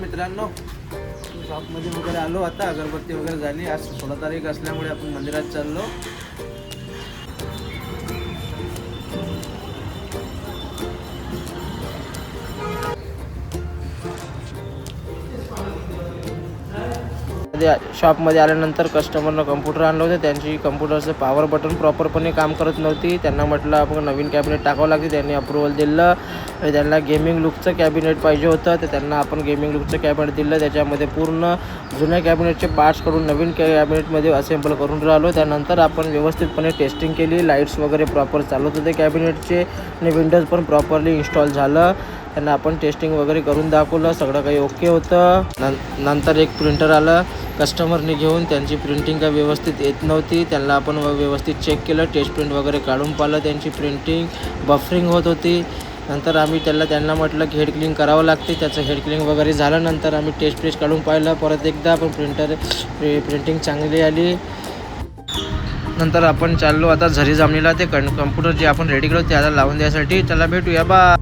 मित्रांनो, शॉपमध्ये वगैरे आलो. आता अगरबत्ती वगैरे झाली. आज 16 तारीख असल्यामुळे आपण मंदिरात चाललो. शॉपमध्ये आल्यानंतर कस्टमरनं कम्प्युटर आणलं होतं. त्यांची कम्प्युटरचं पॉवर बटन प्रॉपरपणे काम करत नव्हती. त्यांना म्हटलं आपण नवीन कॅबिनेट टाकावं लागते. त्यांनी अप्रुव्हल दिलं आणि त्यांना गेमिंग लुकचं कॅबिनेट पाहिजे होतं. तर त्यांना आपण गेमिंग लुकचं कॅबिनेट दिलं. त्याच्यामध्ये पूर्ण जुन्या कॅबिनेटचे पार्ट्स काढून नवीन कॅबिनेटमध्ये असेंबल करून राहिलो. त्यानंतर आपण व्यवस्थितपणे टेस्टिंग केली. लाईट्स वगैरे प्रॉपर चालत होते कॅबिनेटचे आणि विंडोज पण प्रॉपरली इन्स्टॉल झालं. त्यांना आपण टेस्टिंग वगैरे करून दाखवलं. सगळं काही ओके होतं. नंतर एक प्रिंटर आलं कस्टमरने घेऊन. त्यांची प्रिंटिंग काही व्यवस्थित येत नव्हती. त्यांना आपण व्यवस्थित चेक केलं. टेस्ट प्रिंट वगैरे काढून पाहिलं. त्यांची प्रिंटिंग बफरिंग होत होती. नंतर आम्ही त्यांना म्हटलं की हेड क्लीन करावं लागते. त्याचं हेड क्लीन वगैरे झाल्यानंतर आम्ही टेस्ट प्रेस काढून पाहिलं. परत एकदा पण प्रिंटिंग चांगली आली. नंतर आपण चाललो आता झरी जामणीला. ते कम्प्युटर जे आपण रेडी केलं ते आता लावून द्यायसाठी. चला भेटूया. बा